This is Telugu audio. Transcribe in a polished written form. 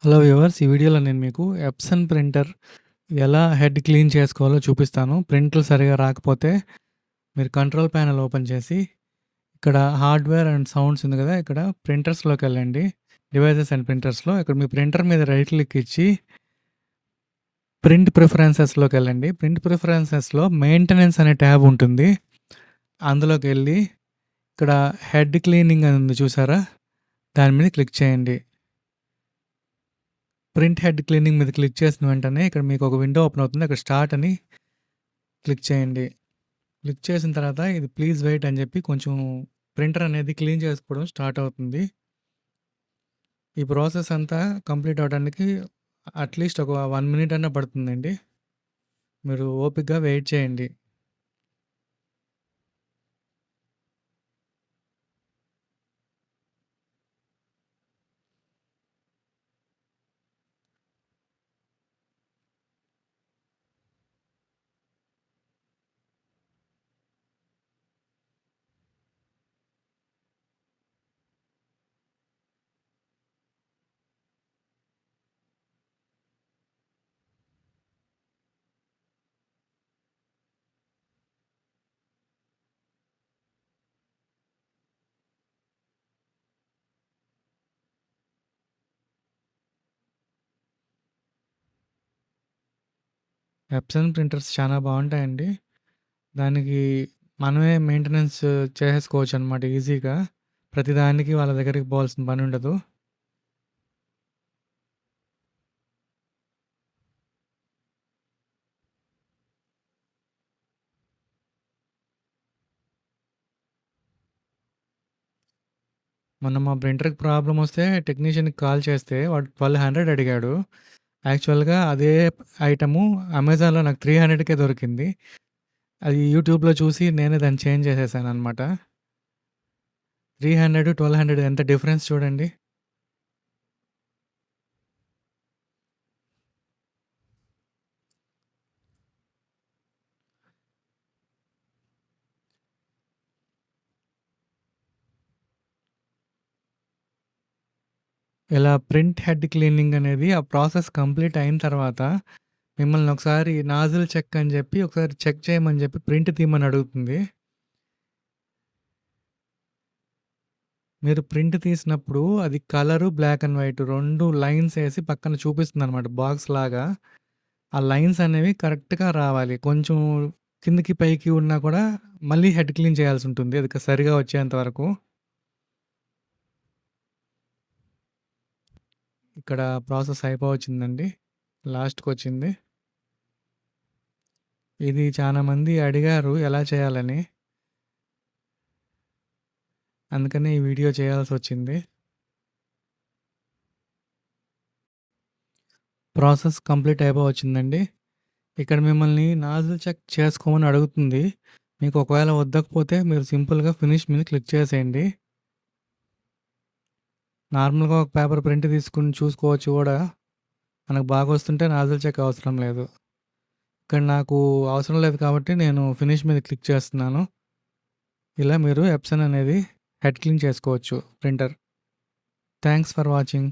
Hello viewers! ఈ వీడియోలో నేను మీకు ఎప్సన్ ప్రింటర్ ఎలా హెడ్ క్లీన్ చేసుకోవాలో చూపిస్తాను. ప్రింట్లు సరిగ్గా రాకపోతే మీరు కంట్రోల్ ప్యానెల్ ఓపెన్ చేసి, ఇక్కడ హార్డ్‌వేర్ అండ్ సౌండ్స్ ఉంది కదా! ఇక్కడ ప్రింటర్స్‌లోకెళ్ళండి. డివైసెస్ అండ్ ప్రింటర్స్‌లో ఇక్కడ మీ ప్రింటర్ మీద రైట్ క్లిక్ ఇచ్చి ప్రింట్ ప్రిఫరెన్సెస్‌లోకెళ్ళండి. ప్రింట్ ప్రిఫరెన్సెస్‌లో మెయింటెనెన్స్ అనే ట్యాబ్ ఉంటుంది. అందులోకెళ్ళి ఇక్కడ హెడ్ క్లీనింగ్ అని ఉంది చూసారా? దాని మీద క్లిక్ చేయండి. ప్రింట్ హెడ్ క్లీనింగ్ మీద క్లిక్ చేసిన వెంటనే ఇక్కడ మీకు ఒక విండో ఓపెన్ అవుతుంది. అక్కడ స్టార్ట్ అని క్లిక్ చేయండి. క్లిక్ చేసిన తర్వాత ఇది ప్లీజ్ వెయిట్ అని చెప్పి కొంచెం ప్రింటర్ అనేది క్లీన్ చేసుకోవడం స్టార్ట్ అవుతుంది. ఈ ప్రాసెస్ అంతా కంప్లీట్ అవ్వడానికి అట్లీస్ట్ ఒక 1 మినిట్ అన్నా పడుతుందండి. మీరు ఓపికగా వెయిట్ చేయండి. ఎప్సన్ ప్రింటర్స్ చాలా బాగుంటాయండి. దానికి మనమే మెయింటెనెన్స్ చేసేసుకోవచ్చు అనమాట ఈజీగా. ప్రతిదానికి వాళ్ళ దగ్గరికి పోవాల్సిన పని ఉండదు. మొన్న మా ప్రింటర్‌కి ప్రాబ్లమ్ వస్తే టెక్నీషియన్‌కి కాల్ చేస్తే వాడు 1200 అడిగాడు. యాక్చువల్‌గా అదే ఐటెము అమెజాన్‌లో నాకు 300కే దొరికింది. అది యూట్యూబ్‌లో చూసి నేనే దాన్ని చేంజ్ చేసేసాననమాట. 300, 1200 ఎంత డిఫరెన్స్ చూడండి. ఇలా ప్రింట్ హెడ్ క్లీనింగ్ అనేది ఆ ప్రాసెస్ కంప్లీట్ అయిన తర్వాత మిమ్మల్ని ఒకసారి నాజిల్ చెక్ అని చెప్పి ఒకసారి చెక్ చేయమని చెప్పి ప్రింట్ తీయమని అడుగుతుంది. మీరు ప్రింట్ తీసినప్పుడు అది colour, black and white 2 lines ఏసి పక్కన చూపిస్తుందనమాట బాక్స్‌లాగా. ఆ లైన్స్ అనేవి కరెక్ట్‌గా రావాలి. కొంచెం కిందకి, పైకి ఉన్నా కూడా మళ్ళీ హెడ్ క్లీన్ చేయాల్సుంటుంది. అది సరిగా వచ్చేంత వరకు. ఇక్కడ ప్రాసెస్ అయిపోవచ్చిందండి. లాస్ట్‌కొచ్చింది. ఇది చాలా మంది అడిగారు ఎలా చేయాలని. అందుకనే ఈ వీడియో చేయాల్సొచ్చింది. ప్రాసెస్ కంప్లీట్ అయిపోవచ్చిందండి. ఇక్కడ మిమ్మల్ని నాజిల్ చెక్ చేసుకోమని అడుగుతుంది. మీకు ఒకవేళ వద్దకపోతే మీరు సింపుల్‌గా ఫినిష్ మీద క్లిక్ చేసేయండి. నార్మల్‌గా ఒక పేపర్ ప్రింట్ తీసుకొని చూసుకోవచ్చు గూడా. మనకు బాగొస్తుంటే నాజిల్ చెక్ అవసరం లేదు. ఇక్కడ నాకు అవసరం లేదు కాబట్టి నేను ఫినిష్ మీద క్లిక్ చేస్తున్నాను. ఇలా మీరు ఎప్సన్ అనేది హెడ్ క్లీన్ చేసుకోవచ్చు ప్రింటర్. Thanks for watching.